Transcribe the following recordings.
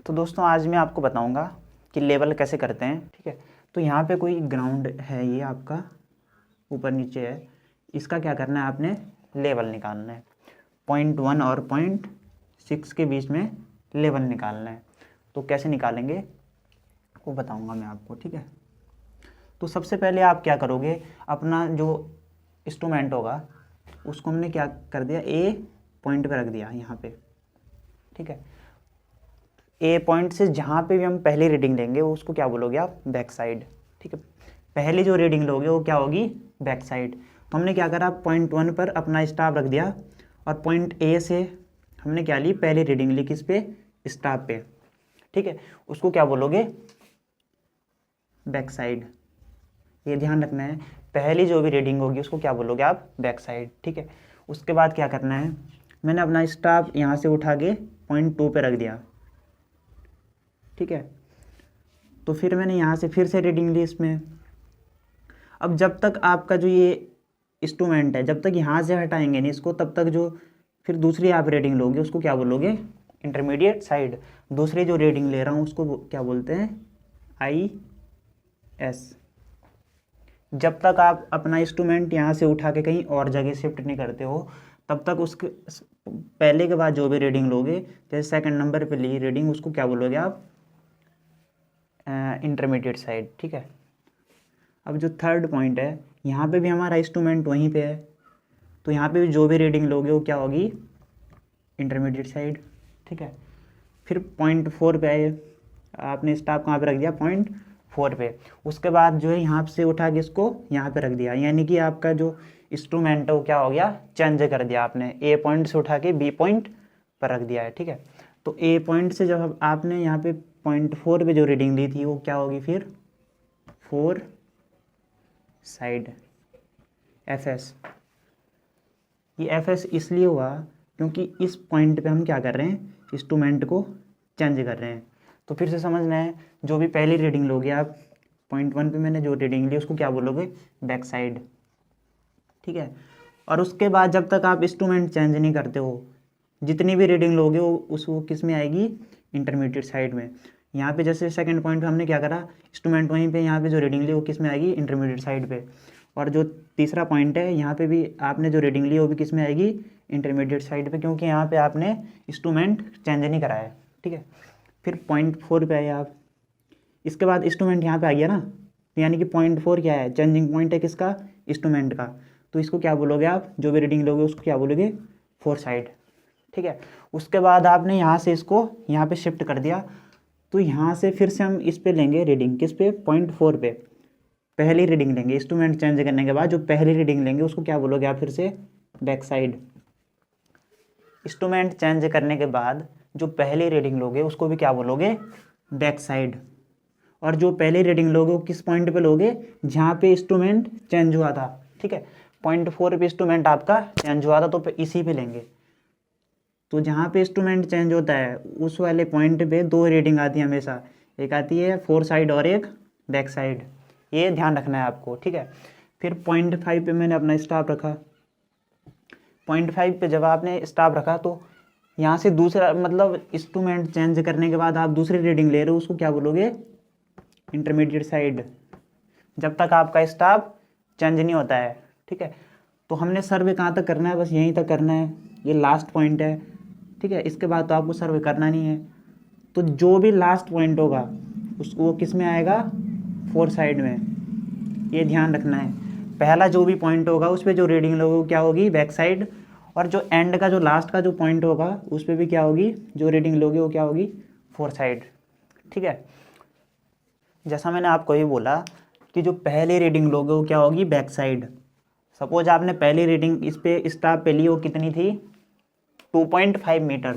तो दोस्तों आज मैं आपको बताऊंगा कि लेवल कैसे करते हैं। ठीक है, तो यहाँ पे कोई ग्राउंड है, ये आपका ऊपर नीचे है, इसका क्या करना है, आपने लेवल निकालना है। 0.1 और 0.6 के बीच में लेवल निकालना है। तो कैसे निकालेंगे वो बताऊंगा मैं आपको। ठीक है, तो सबसे पहले आप क्या करोगे, अपना जो इंस्ट्रूमेंट होगा उसको हमने क्या कर दिया, ए पॉइंट पे रख दिया यहाँ पे। ठीक है, ए पॉइंट से जहाँ पे भी हम पहली रीडिंग लेंगे उसको क्या बोलोगे आप, बैक साइड। ठीक है, पहली जो रीडिंग लोगे वो क्या होगी, बैक साइड। तो हमने क्या करा, 0.1 पर अपना स्टाफ रख दिया और पॉइंट ए से हमने क्या ली, पहली रीडिंग ली किस पे, स्टाफ पे। ठीक है, उसको क्या बोलोगे, बैक साइड। ये ध्यान रखना है, पहली जो भी रीडिंग होगी उसको क्या बोलोगे आप, बैक साइड। ठीक है, उसके बाद क्या करना है, मैंने अपना स्टाफ यहाँ से उठा के 0.2 पे रख दिया। ठीक है, तो फिर मैंने यहाँ से फिर से रीडिंग ली इसमें। अब जब तक आपका जो ये इंस्ट्रूमेंट है, जब तक यहाँ से हटाएंगे नहीं इसको, तब तक जो फिर दूसरी आप रीडिंग लोगे उसको क्या बोलोगे, इंटरमीडिएट साइड। दूसरी जो रीडिंग ले रहा हूँ उसको क्या बोलते हैं, IS। जब तक आप अपना इंस्ट्रूमेंट यहाँ से उठा के कहीं और जगह शिफ्ट नहीं करते हो, तब तक उसके पहले के बाद जो भी रीडिंग लोगे, जैसे सेकंड नंबर पे ली रीडिंग, उसको क्या बोलोगे आप, इंटरमीडिएट साइड। ठीक है, अब जो थर्ड पॉइंट है, यहाँ पे भी हमारा इंस्ट्रूमेंट वहीं पे है, तो यहाँ पे भी जो भी रीडिंग लोगे वो क्या होगी, इंटरमीडिएट साइड। ठीक है, फिर 0.4 पे आए, आपने स्टॉप कहाँ पे रख दिया, 0.4 पे। उसके बाद जो है यहाँ से उठा के इसको यहाँ पे रख दिया, यानी कि आपका जो इंस्ट्रूमेंट है वो क्या हो गया, चेंज कर दिया आपने, ए पॉइंट से उठा के बी पॉइंट पर रख दिया है। ठीक है, तो ए पॉइंट से जब आपने यहाँ पे 0.4 पे जो रीडिंग ली थी वो क्या होगी, फिर 4 साइड, FS। ये FS इसलिए हुआ क्योंकि इस पॉइंट पे हम क्या कर रहे हैं, इंस्ट्रूमेंट को चेंज कर रहे हैं। तो फिर से समझना है, जो भी पहली रीडिंग लोगे आप, 0.1 पे मैंने जो रीडिंग ली उसको क्या बोलोगे, बैक साइड। ठीक है, और उसके बाद जब तक आप इंस्ट्रूमेंट चेंज नहीं करते हो, जितनी भी रीडिंग लोगे वो किस में आएगी, इंटरमीडिएट साइड में। यहाँ पे जैसे सेकंड पॉइंट पे हमने क्या करा, इंस्ट्रूमेंट वहीं पे, यहाँ पे जो रीडिंग ली वो किस में आएगी, इंटरमीडिएट साइड पे। और जो तीसरा पॉइंट है, यहाँ पे भी आपने जो रीडिंग ली वो भी किस में आएगी, इंटरमीडिएट साइड पे, क्योंकि यहाँ पे आपने इंस्ट्रूमेंट चेंज नहीं कराया। ठीक है, फिर 0.4 पे आए आप, इसके बाद इंस्ट्रूमेंट यहाँ पे आ गया ना, यानी कि 0.4 क्या है, चेंजिंग पॉइंट है किसका, इंस्ट्रूमेंट का। तो इसको क्या बोलोगे आप, जो भी रीडिंग लोगे उसको क्या बोलोगे, 4 साइड। ठीक है, उसके बाद आपने यहाँ से इसको यहाँ पे शिफ्ट कर दिया, तो यहाँ से फिर से हम इस पे लेंगे रीडिंग, किस पे, 0.4 पे पहली रीडिंग लेंगे। इंस्ट्रूमेंट चेंज करने के बाद जो पहली रीडिंग लेंगे उसको क्या बोलोगे आप, फिर से बैक साइड। इंस्ट्रूमेंट चेंज करने के बाद जो पहली रीडिंग लोगे उसको भी क्या बोलोगे, बैक साइड। और जो पहली रीडिंग लोगे वो किस पॉइंट पे लोगे, जहाँ पे इंस्ट्रूमेंट चेंज हुआ था। ठीक है, 0.4 पे इंस्ट्रूमेंट आपका चेंज हुआ था, तो इसी पे लेंगे। तो जहाँ पे इंस्ट्रूमेंट चेंज होता है उस वाले पॉइंट पे 2 रीडिंग आती है हमेशा, एक आती है 4 साइड और एक बैक साइड। ये ध्यान रखना है आपको। ठीक है, फिर 0.5 पे मैंने अपना स्टॉप रखा। 0.5 पे जब आपने स्टॉप रखा तो यहाँ से दूसरा, मतलब इंस्ट्रूमेंट चेंज करने के बाद आप दूसरी रीडिंग ले रहे हो, उसको क्या बोलोगे, इंटरमीडिएट साइड, जब तक आपका स्टॉप चेंज नहीं होता है। ठीक है, तो हमने सर्वे कहाँ तक करना है, बस यहीं तक करना है, ये लास्ट पॉइंट है। ठीक है, इसके बाद तो आपको सर्वे करना नहीं है। तो जो भी लास्ट पॉइंट होगा उसको वो किस में आएगा, 4 साइड में। ये ध्यान रखना है, पहला जो भी पॉइंट होगा उस पर जो रीडिंग लोगे क्या होगी, बैक साइड। और जो एंड का, जो लास्ट का जो पॉइंट होगा उस पर भी क्या होगी, जो रीडिंग लोगे वो क्या होगी, 4 साइड। ठीक है, जैसा मैंने आपको ये बोला कि जो पहली रीडिंग लोगे वो क्या होगी, बैक साइड। सपोज आपने पहली रीडिंग इस पे स्टाफ पे ली, वो कितनी थी, 2.5 मीटर,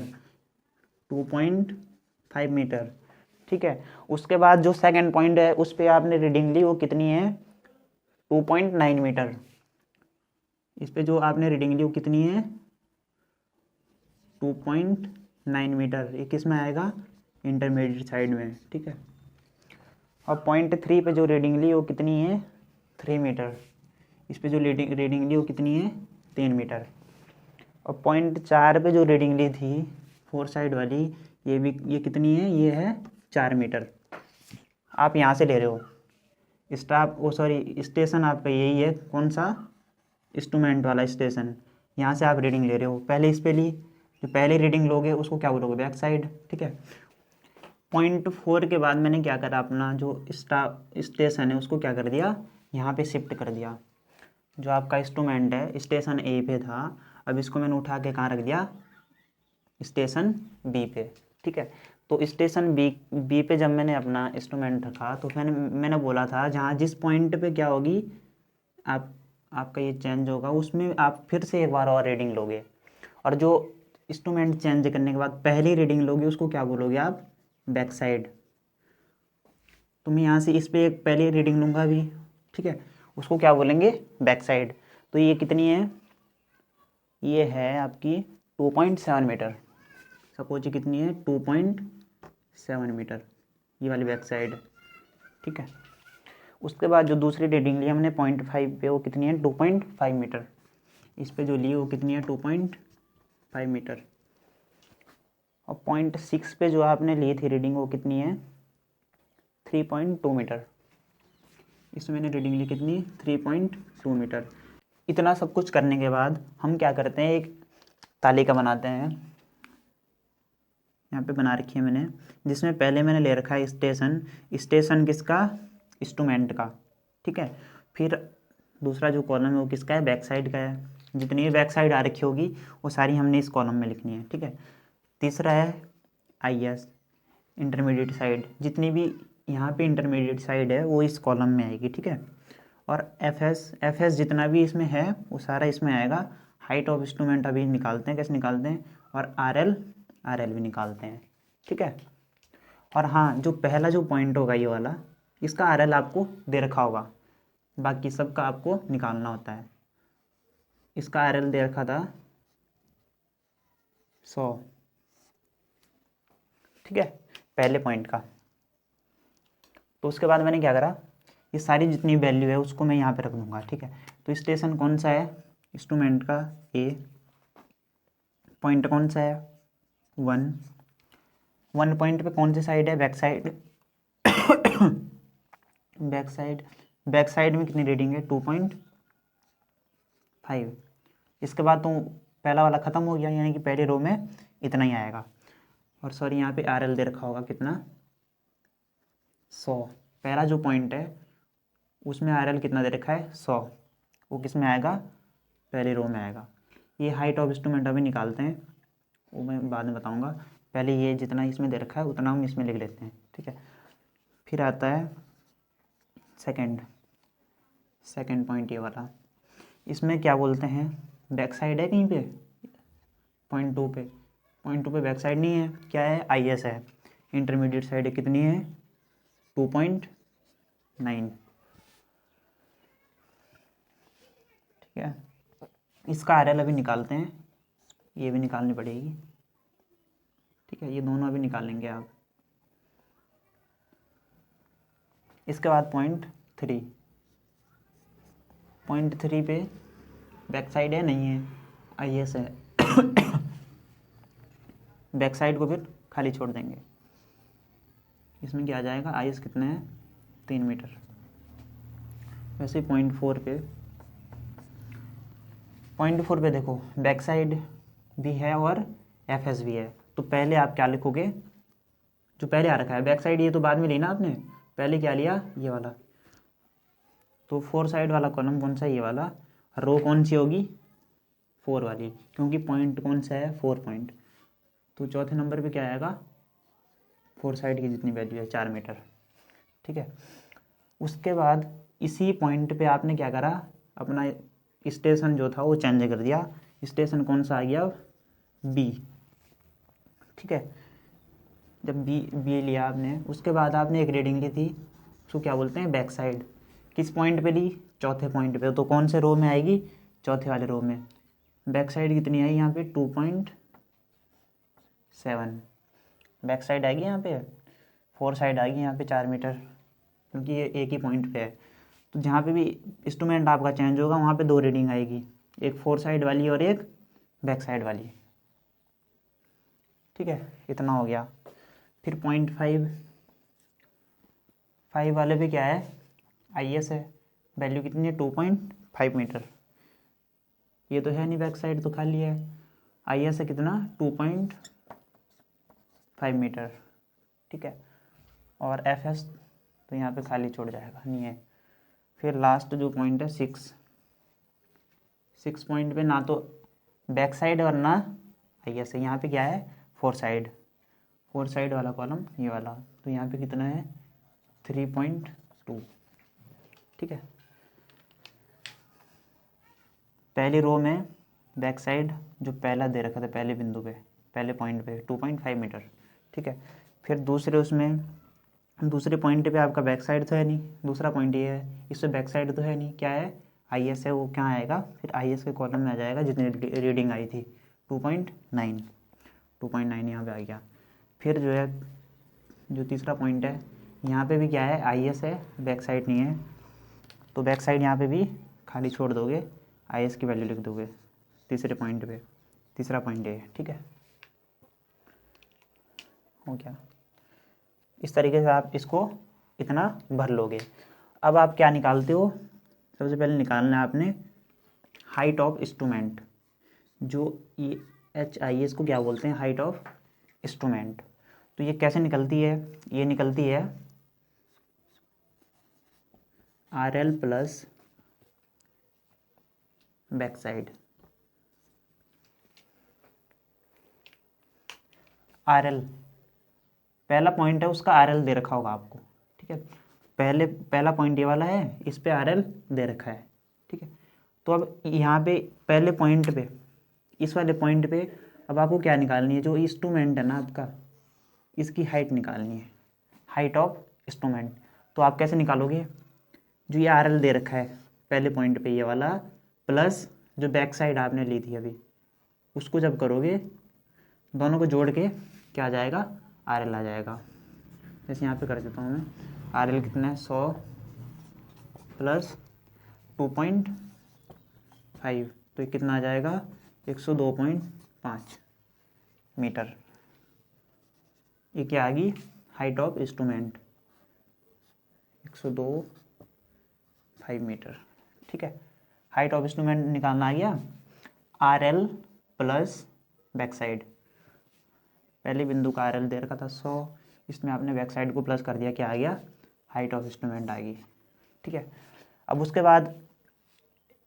2.5 मीटर। ठीक है, उसके बाद जो सेकंड पॉइंट है उस पे आपने रीडिंग ली, वो कितनी है, 2.9 मीटर। इस पे जो आपने रीडिंग ली वो कितनी है, 2.9 मीटर। ये किस में आएगा, इंटरमीडिएट साइड में। ठीक है, और 0.3 पे जो रीडिंग ली वो कितनी है, 3 मीटर। इस पे जो रीडिंग ली वो कितनी है, 3 मीटर। और 0.4 पे जो रीडिंग ली थी फोर साइड वाली ये कितनी है, ये है 4 मीटर। आप यहाँ से ले रहे हो स्टेशन आपका यही है, कौन सा, इंस्ट्रूमेंट वाला स्टेशन। यहाँ से आप रीडिंग ले रहे हो, पहले इस पे ली, जो पहले रीडिंग लोगे उसको क्या बोलोगे, बैक साइड। ठीक है, 0.4 के बाद मैंने क्या करा, अपना जो स्टेशन है उसको क्या कर दिया, यहाँ पे शिफ्ट कर दिया। जो आपका इंस्ट्रूमेंट है स्टेशन ए पे था, अब इसको मैंने उठा के कहाँ रख दिया, स्टेशन बी पे। ठीक है, तो स्टेशन बी पे जब मैंने अपना इंस्ट्रूमेंट रखा तो मैंने बोला था जहाँ जिस पॉइंट पे क्या होगी, आपका ये चेंज होगा, उसमें आप फिर से एक बार और रीडिंग लोगे, और जो इंस्ट्रूमेंट चेंज करने के बाद पहली रीडिंग लोगे उसको क्या बोलोगे आप, बैक साइड। तो मैं यहाँ से इस पे एक पहली रीडिंग लूँगा भी, ठीक है, उसको क्या बोलेंगे, बैक साइड। तो ये कितनी है, ये है आपकी 2.7 मीटर। सपोज ये कितनी है, 2.7 मीटर, ये वाली बैक साइड। ठीक है, उसके बाद जो दूसरी रीडिंग ली हमने 0.5 पे, वो कितनी है, 2.5 मीटर। इस पे जो ली वो कितनी है, 2.5 मीटर। और 0.6 पे जो आपने ली थी रीडिंग वो कितनी है, 3.2 मीटर। इसमें मैंने रीडिंग ली कितनी, 3.2 मीटर। इतना सब कुछ करने के बाद हम क्या करते हैं, एक तालिका बनाते हैं, यहाँ पे बना रखी है मैंने, जिसमें पहले मैंने ले रखा है स्टेशन किसका, इंस्ट्रूमेंट का। ठीक है, फिर दूसरा जो कॉलम है वो किसका है, बैक साइड का है। जितनी भी बैक साइड आ रखी होगी वो सारी हमने इस कॉलम में लिखनी है। ठीक है, तीसरा है IS, इंटरमीडिएट साइड। जितनी भी यहाँ पे इंटरमीडिएट साइड है वो इस कॉलम में आएगी। ठीक है, और FS जितना भी इसमें है वो सारा इसमें आएगा। हाइट ऑफ इंस्ट्रूमेंट अभी निकालते हैं, कैसे निकालते हैं, और RL भी निकालते हैं। ठीक है, और हाँ, जो पहला जो पॉइंट होगा ये वाला, इसका RL आपको दे रखा होगा, बाकी सबका आपको निकालना होता है। इसका RL दे रखा था 100। ठीक है, पहले पॉइंट का। तो उसके बाद मैंने क्या करा, ये सारी जितनी वैल्यू है उसको मैं यहाँ पे रख दूँगा। ठीक है, तो स्टेशन कौन सा है, इंस्ट्रूमेंट का A, पॉइंट कौन सा है, 1 पॉइंट पे कौन सी साइड है, बैक साइड। बैक साइड में कितनी रीडिंग है, 2.5। इसके बाद तो पहला वाला ख़त्म हो गया, यानी कि पहले रो में इतना ही आएगा। और सॉरी, यहाँ पे RL दे रखा होगा कितना, 100। पहला जो पॉइंट है उसमें RL कितना दे रखा है, 100। वो किस में आएगा, पहले रो में आएगा। ये हाइट ऑफ इंस्ट्रूमेंट अभी निकालते हैं, वो मैं बाद में बताऊंगा। पहले ये जितना इसमें दे रखा है उतना हम इसमें लिख लेते हैं। ठीक है, फिर आता है सेकंड पॉइंट, ये वाला। इसमें क्या बोलते हैं, बैक साइड है कहीं पे, 0.2 पे बैक साइड नहीं है, क्या है, IS है। इंटरमीडिएट साइड है, कितनी है, 2.9। ठीक है, इसका RL अभी निकालते हैं, ये भी निकालनी पड़ेगी। ठीक है, ये दोनों अभी निकालेंगे आप। इसके बाद 0.3 पे बैक साइड है, नहीं है, IS है। बैक साइड को फिर खाली छोड़ देंगे। इसमें क्या आ जाएगा, IS कितना है, 3 मीटर। वैसे 0.4 पे देखो, बैक साइड भी है और FS भी है। तो पहले आप क्या लिखोगे, जो पहले आ रखा है बैक साइड, ये तो बाद में लेना आपने, पहले क्या लिया, ये वाला। तो 4 साइड वाला कॉलम कौन सा, ये वाला। रो कौन सी होगी, 4 वाली, क्योंकि पॉइंट कौन सा है, 4 पॉइंट। तो चौथे नंबर पे क्या आएगा, 4 साइड की जितनी वैल्यू है, 4 मीटर। ठीक है, उसके बाद इसी पॉइंट पे आपने क्या करा, अपना स्टेशन जो था वो चेंज कर दिया। स्टेशन कौन सा आ गया, B। ठीक है, जब बी लिया आपने, उसके बाद आपने एक रीडिंग ली थी, उसको क्या बोलते हैं, बैक साइड। किस पॉइंट पे ली, चौथे पॉइंट पे। तो कौन से रो में आएगी, चौथे वाले रो में। बैक साइड कितनी आई यहाँ पे, 2.7 बैक साइड आएगी यहाँ पे। 4 साइड आएगी यहाँ पे 4 मीटर, क्योंकि ये एक ही पॉइंट पे है। तो जहाँ पे भी इंस्ट्रूमेंट आपका चेंज होगा वहाँ पे 2 रीडिंग आएगी, एक 4 साइड वाली और एक बैक साइड वाली। ठीक है, इतना हो गया। फिर 0.5 वाले पे क्या है, IS है, वैल्यू कितनी है 2.5 मीटर। ये तो है नहीं, बैक साइड तो खाली है। IS है कितना 2.5 मीटर, ठीक है। और FS तो यहाँ पे खाली छोड़ जाएगा, नहीं है। फिर लास्ट जो पॉइंट है 6 पॉइंट पे ना तो बैक साइड और ना IS है, यहाँ पे क्या है 4 साइड वाला कॉलम ये वाला, तो यहाँ पे कितना है 3.2, ठीक है। पहली रो में बैक साइड जो पहला दे रखा था पहले बिंदु पे, पहले पॉइंट पे 2.5 मीटर, ठीक है। फिर दूसरे पॉइंट पे आपका बैक साइड तो है नहीं, दूसरा पॉइंट ये है, इससे बैक साइड तो है नहीं, क्या है IS है, वो क्या आएगा फिर IS के कॉलम में आ जाएगा जितनी रीडिंग आई थी 2.9 यहाँ पे आ गया। फिर जो है जो तीसरा पॉइंट है यहाँ पे भी क्या है IS है, बैक साइड नहीं है, तो बैक साइड यहाँ पे भी खाली छोड़ दोगे, IS की वैल्यू लिख दोगे तीसरे पॉइंट पे, तीसरा पॉइंट ये है, ठीक है। हो गया, इस तरीके से आप इसको इतना भर लोगे। अब आप क्या निकालते हो, सबसे पहले निकालना है आपने हाइट ऑफ इंस्ट्रूमेंट, जो ये HIS को क्या बोलते हैं, हाइट ऑफ इंस्ट्रूमेंट। तो ये कैसे निकलती है, ये निकलती है RL plus back side. RL पहला पॉइंट है उसका RL दे रखा होगा आपको, ठीक है। पहला पॉइंट ये वाला है, इस पे RL दे रखा है, ठीक है। तो अब यहाँ पे पहले पॉइंट पे, इस वाले पॉइंट पे अब आपको क्या निकालनी है, जो इंस्ट्रूमेंट है ना आपका, इसकी हाइट निकालनी है, हाइट ऑफ इंस्ट्रूमेंट। तो आप कैसे निकालोगे, जो ये RL दे रखा है पहले पॉइंट पे ये वाला, प्लस जो बैक साइड आपने ली थी अभी, उसको जब करोगे दोनों को जोड़ के क्या आ जाएगा RL आ जाएगा। जैसे यहाँ पे कर देता हूँ मैं, RL कितना है 100 प्लस 2.5, तो ये कितना आ जाएगा 102.5 मीटर। ये क्या आ गई हाइट ऑफ इंस्ट्रूमेंट 102.5 मीटर, ठीक है। हाइट ऑफ इंस्ट्रूमेंट निकालना आ गया, RL प्लस बैक साइड, पहले बिंदु का RL दे रखा था 100, इसमें आपने बैक साइड को प्लस कर दिया, क्या आ गया हाइट ऑफ इंस्ट्रूमेंट आ गई, ठीक है। अब उसके बाद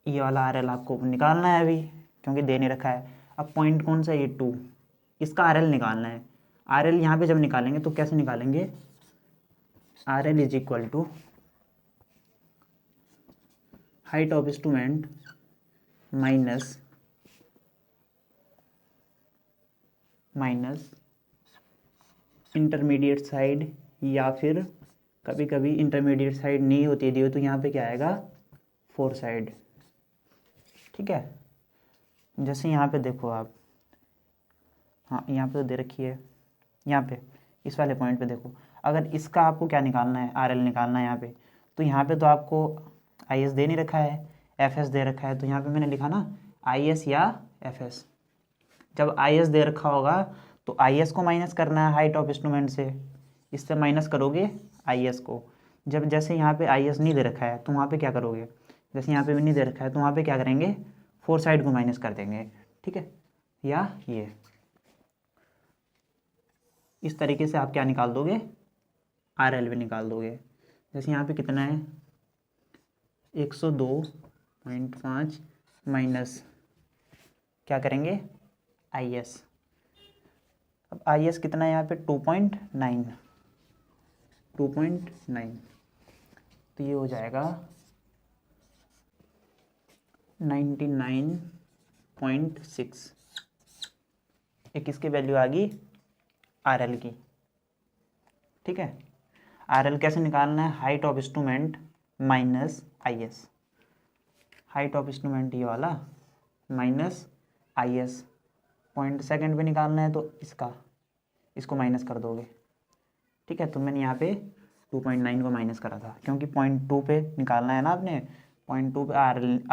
ये वाला RL आपको निकालना है अभी, क्योंकि दे नहीं रखा है। अब पॉइंट कौन सा, ये 2, इसका RL निकालना है। RL यहाँ पे जब निकालेंगे तो कैसे निकालेंगे, RL is equal to height of instrument minus intermediate side, या फिर कभी कभी इंटरमीडिएट साइड नहीं होती है दी, तो यहाँ पे क्या आएगा 4 साइड, ठीक है। जैसे यहाँ पे देखो आप, हाँ यहाँ पे तो दे रखी है, यहाँ पे इस वाले पॉइंट पे देखो, अगर इसका आपको क्या निकालना है RL निकालना है यहाँ पे, तो यहाँ पे तो आपको IS दे नहीं रखा है, FS दे रखा है, तो यहाँ पे मैंने लिखा ना IS या FS। जब IS दे रखा होगा तो IS को माइनस करना है हाइट ऑफ इंस्ट्रूमेंट से, इससे माइनस करोगे IS को। जब जैसे यहाँ पे IS नहीं दे रखा है तो वहाँ पे क्या करोगे, जैसे यहाँ पे भी नहीं दे रखा है तो वहाँ पे क्या करेंगे 4 साइड को माइनस कर देंगे, ठीक है। या ये इस तरीके से आप क्या निकाल दोगे RL भी निकाल दोगे। जैसे यहाँ पे कितना है 102.5 माइनस क्या करेंगे IS। अब IS कितना है यहाँ पे 2.9, तो ये हो जाएगा 99.6। एक इसकी वैल्यू आ गई RL की, ठीक है। RL कैसे निकालना है, height of instrument minus IS, height of instrument ये वाला माइनस IS, पॉइंट सेकंड पे निकालना है तो इसको माइनस कर दोगे, ठीक है। तो मैंने यहाँ पे 2.9 को माइनस करा था, क्योंकि 0.2 पे निकालना है ना आपने, 0.2 पे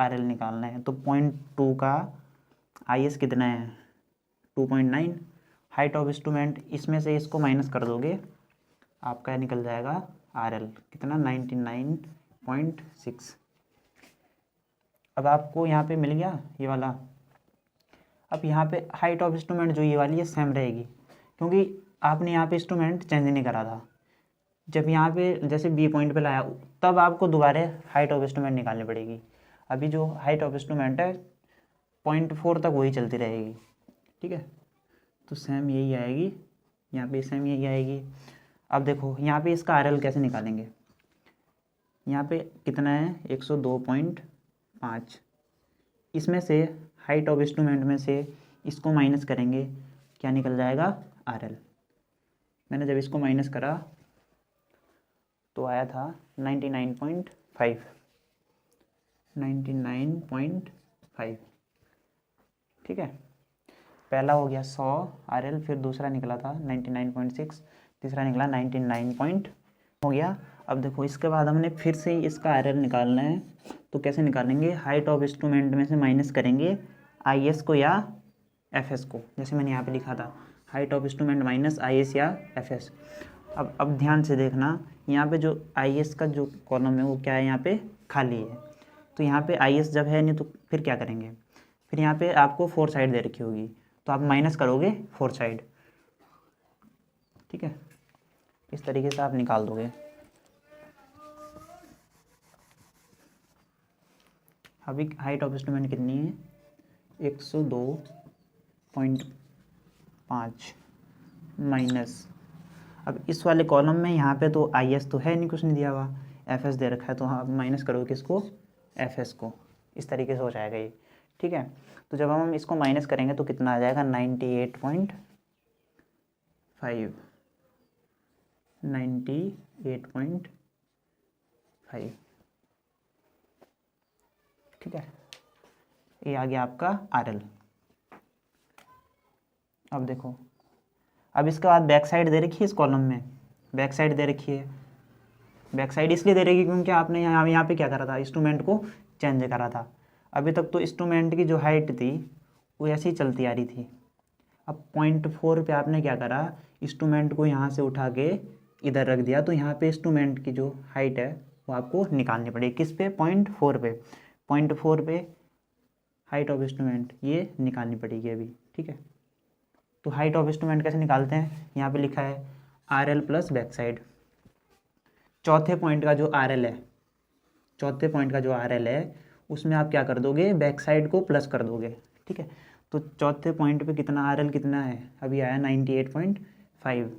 RL निकालना है, तो 0.2 का IS कितना है 2.9, हाइट ऑफ इंस्ट्रूमेंट, इसमें से इसको माइनस कर दोगे, आपका निकल जाएगा RL कितना 99.6। अब आपको यहाँ पे मिल गया ये वाला। अब यहाँ पे हाइट ऑफ इंस्ट्रूमेंट जो ये वाली है सेम रहेगी, क्योंकि आपने यहाँ पे इंस्ट्रूमेंट चेंज नहीं करा था। जब यहाँ पे जैसे बी पॉइंट पे लाया तब आपको दोबारा हाइट ऑफ इंस्ट्रूमेंट निकालनी पड़ेगी। अभी जो हाइट ऑफ इंस्ट्रूमेंट है 0.4 तक वही चलती रहेगी, ठीक है। तो सेम यही आएगी, यहाँ पे सेम यही आएगी। अब देखो यहाँ पे इसका RL कैसे निकालेंगे। यहाँ पे कितना है 102.5, इसमें से हाइट ऑफ इंस्ट्रूमेंट में से इसको माइनस करेंगे, क्या निकल जाएगा RL। मैंने जब इसको माइनस करा तो आया था 99.5, 99.5, ठीक है। पहला हो गया 100 RL, फिर दूसरा निकला था 99.6, तीसरा निकला 99 हो गया। अब देखो इसके बाद हमने फिर से इसका RL निकालना है, तो कैसे निकालेंगे, हाइट ऑफ इंस्ट्रूमेंट में से माइनस करेंगे IS को या FS को, जैसे मैंने यहाँ पे लिखा था height of instrument minus IS या FS। अब ध्यान से देखना, यहाँ पे जो IS का जो कॉलम है वो क्या है, यहाँ पे खाली है। तो यहाँ पे IS जब है नहीं तो फिर क्या करेंगे, फिर यहाँ पे आपको 4 साइड दे रखी होगी, तो आप माइनस करोगे 4 साइड, ठीक है। इस तरीके से आप निकाल दोगे। अभी हाइट ऑफ इंस्ट्रूमेंट कितनी है 102.5 माइनस, अब इस वाले कॉलम में यहाँ पे तो IS तो है नहीं, कुछ नहीं दिया हुआ, FS दे रखा है, तो आप माइनस करोगे किसको, FS को। इस तरीके से हो जाएगा ये, ठीक है। तो जब हम इसको माइनस करेंगे तो कितना आ जाएगा 98.5, 98.5, ठीक है। ये आ गया आपका RL। अब देखो, अब इसके बाद बैक साइड दे रखी है, इस कॉलम में बैक साइड दे रखी है। बैक साइड इसलिए दे रखी क्योंकि आपने यहाँ पे क्या करा था, इंस्ट्रूमेंट को चेंज करा था। अभी तक तो इंस्ट्रूमेंट की जो हाइट थी वो ऐसी ही चलती आ रही थी। अब 0.4 पे आपने क्या करा, इंस्ट्रूमेंट को यहाँ से उठा के इधर रख दिया, तो यहाँ पे इंस्ट्रूमेंट की जो हाइट है वो आपको निकालनी पड़ेगी। किस पे, 0.4 पे, 0.4 पे हाइट ऑफ इंस्ट्रूमेंट ये निकालनी पड़ेगी अभी, ठीक है। तो हाइट ऑफ इंस्ट्रूमेंट कैसे निकालते हैं, यहाँ पे लिखा है RL प्लस बैक साइड। चौथे पॉइंट का जो RL है, चौथे पॉइंट का जो RL है उसमें आप क्या कर दोगे, बैक साइड को प्लस कर दोगे, ठीक है। तो चौथे पॉइंट पे कितना RL कितना है, अभी आया 98.5,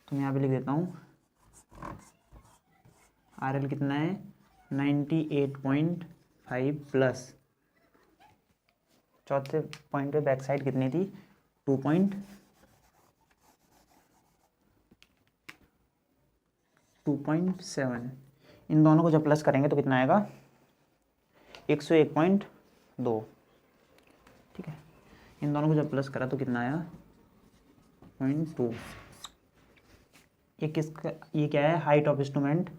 तो मैं यहाँ पे लिख देता हूँ RL कितना है 98.5 प्लस चौथे पॉइंट पे बैक साइड कितनी थी 2.7। इन दोनों को जब प्लस करेंगे तो कितना आएगा 101.2, ठीक है। इन दोनों को जब प्लस करा तो कितना आया 0.2। ये किसका, ये क्या है, हाइट ऑफ इंस्ट्रूमेंट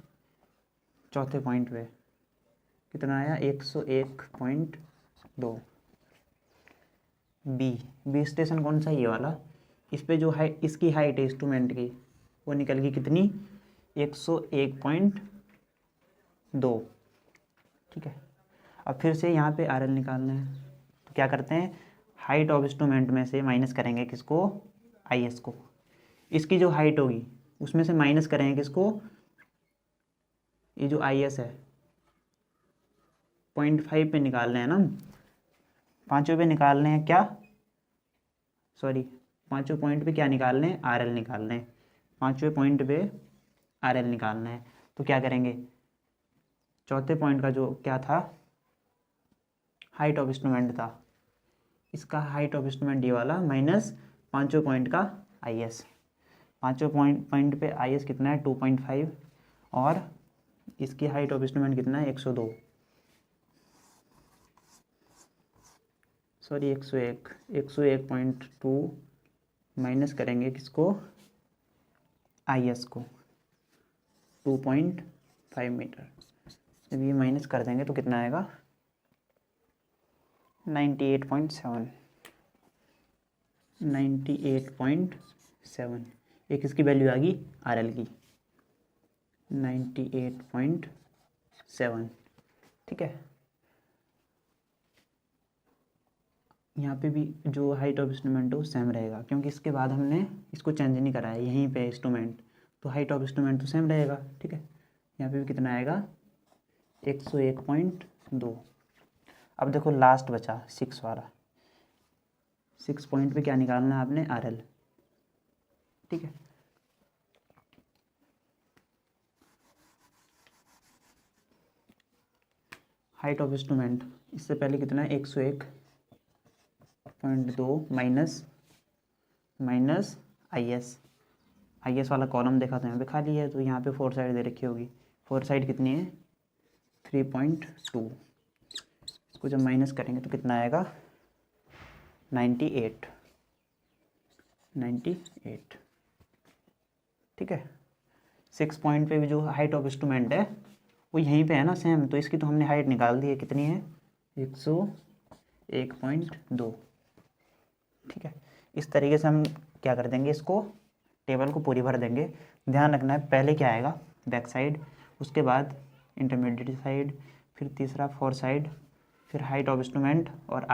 चौथे पॉइंट पे कितना आया 101.2। बी स्टेशन कौन सा, ये वाला, इस पे जो हाइट, इसकी हाइट है इंस्ट्रूमेंट की वो निकल गई कितनी 101.2, ठीक है। अब फिर से यहाँ पे RL निकालना है, तो क्या करते हैं, हाइट ऑफ इंस्ट्रूमेंट में से माइनस करेंगे किसको, IS को। इसकी जो हाइट होगी उसमें से माइनस करेंगे किसको, ये जो IS है 0.5 पे निकालने हैं ना, पाँचों पे निकालने हैं क्या, सॉरी पाँचों पॉइंट पे क्या निकालने हैं, RL निकालने हैं, पाँचवें पॉइंट पे RL निकालना है। तो क्या करेंगे, चौथे पॉइंट का जो क्या था हाइट ऑफ इंस्ट्रूमेंट था, इसका हाइट ऑफ इंस्ट्रूमेंट ये वाला माइनस पाँचों पॉइंट का IS। पाँचों पॉइंट पे IS कितना है 2.5 और इसकी हाइट ऑफ इंस्ट्रूमेंट कितना है 102, सॉरी 101.2 माइनस करेंगे किसको, IS को 2.5 मीटर। जब ये माइनस कर देंगे तो कितना आएगा 98.7, 98.7, एक इसकी वैल्यू आ गई RL की 98.7, ठीक है। यहाँ पे भी जो हाइट ऑफ इंस्ट्रूमेंट है वो सेम रहेगा, क्योंकि इसके बाद हमने इसको चेंज नहीं करा है, यहीं पे इंस्ट्रूमेंट, तो हाइट ऑफ इंस्ट्रूमेंट तो सेम रहेगा, ठीक है। यहाँ पे भी कितना आएगा 101.2। अब देखो लास्ट बचा 6 वाला, 6 पॉइंट पे क्या निकालना है आपने RL, ठीक है। हाइट ऑफ इंस्ट्रूमेंट इससे पहले कितना है 101.2 माइनस IS वाला कॉलम देखा तो यहाँ पे खाली है, तो यहाँ पे 4 साइड दे रखी होगी, 4 साइड कितनी है 3.2, इसको जब माइनस करेंगे तो कितना आएगा 98, ठीक है। 6 पॉइंट पे भी जो हाइट ऑफ इंस्ट्रूमेंट है वो यहीं पे है ना सेम, तो इसकी तो हमने हाइट निकाल दी है, कितनी है 101.2, ठीक है। इस तरीके से हम क्या कर देंगे, इसको टेबल को पूरी भर देंगे। ध्यान रखना है पहले क्या आएगा बैक साइड, उसके बाद इंटरमीडिएट साइड, फिर तीसरा 4 साइड, फिर हाइट ऑफ इंस्ट्रूमेंट और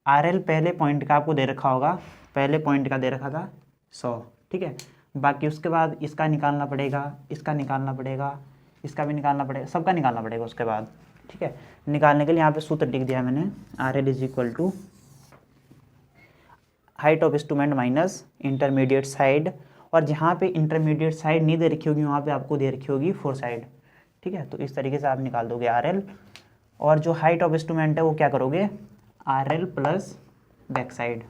RL पहले पॉइंट का आपको दे रखा होगा, पहले पॉइंट का दे रखा था 100, ठीक है। बाकी उसके बाद इसका निकालना पड़ेगा, इसका निकालना पड़ेगा, इसका भी निकालना पड़ेगा, सबका निकालना पड़ेगा उसके बाद, ठीक है। निकालने के लिए यहाँ पे सूत्र लिख दिया मैंने, RL is equal to height of instrument minus intermediate side, और जहाँ पे इंटरमीडिएट साइड नहीं दे रखी होगी वहाँ पे आपको दे रखी होगी 4 साइड, ठीक है। तो इस तरीके से आप निकाल दोगे RL, और जो हाइट ऑफ इंस्ट्रूमेंट है वो क्या करोगे RL प्लस बैक साइड,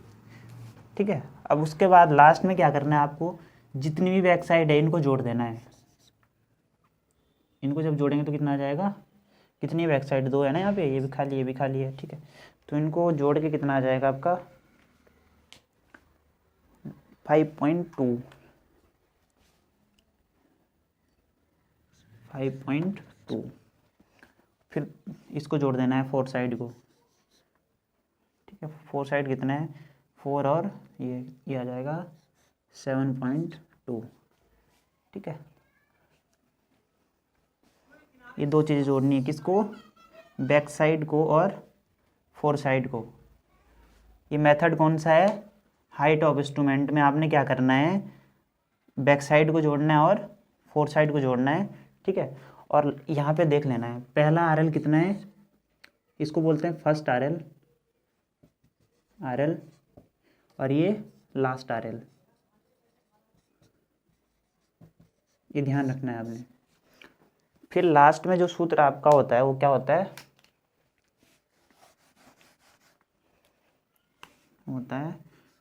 ठीक है। अब उसके बाद लास्ट में क्या करना है आपको, जितनी भी बैक साइड है इनको जोड़ देना है, इनको जब जोड़ेंगे तो कितना आ जाएगा, कितनी बैक साइड 2 है ना यहाँ पे, ये भी खाली ये भी खाली है, ठीक है। तो इनको जोड़ के कितना आ जाएगा आपका 5.2, फिर इसको जोड़ देना है 4 साइड को, ठीक है। 4 साइड कितना है 4, और ये आ जाएगा 7.2, ठीक है। ये 2 चीज़ें जोड़नी है, किसको बैक साइड को और 4 साइड को। ये मेथड कौन सा है, हाइट ऑफ इंस्ट्रूमेंट में आपने क्या करना है, बैक साइड को जोड़ना है और 4 साइड को जोड़ना है, ठीक है। और यहाँ पे देख लेना है पहला RL कितना है, इसको बोलते हैं फर्स्ट RL, और ये लास्ट RL, ये ध्यान रखना है आपने। फिर लास्ट में जो सूत्र आपका होता है वो क्या होता है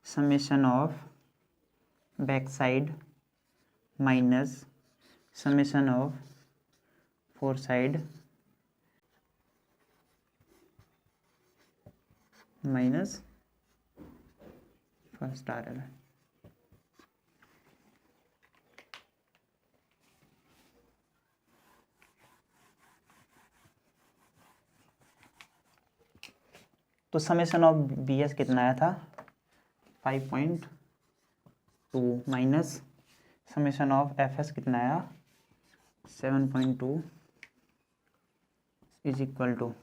summation of back side minus summation of 4 side minus first RL। तो समेशन ऑफ BS कितना आया था 5.2 माइनस समेशन ऑफ FS कितना आया 7.2 is equal to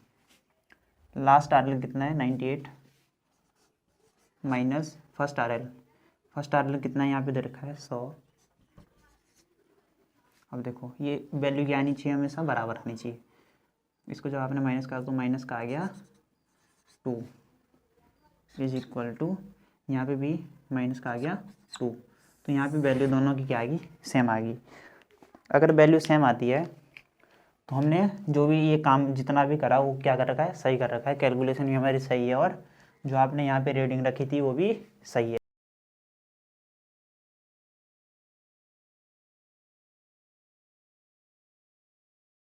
last RL कितना है 98 माइनस फर्स्ट RL कितना यहाँ पे दे रखा है 100। अब देखो ये वैल्यू क्या आनी चाहिए, हमेशा बराबर आनी चाहिए। इसको जब आपने माइनस करा तो माइनस का आ गया 2 इज इक्वल टू, यहाँ पे भी माइनस का आ गया 2, तो यहाँ पे वैल्यू दोनों की क्या आ गई सेम आ गई। अगर वैल्यू सेम आती है तो हमने जो भी ये काम जितना भी करा वो क्या कर रखा है सही कर रखा है, कैलकुलेशन भी हमारी सही है, और जो आपने यहाँ पे रीडिंग रखी थी वो भी सही है।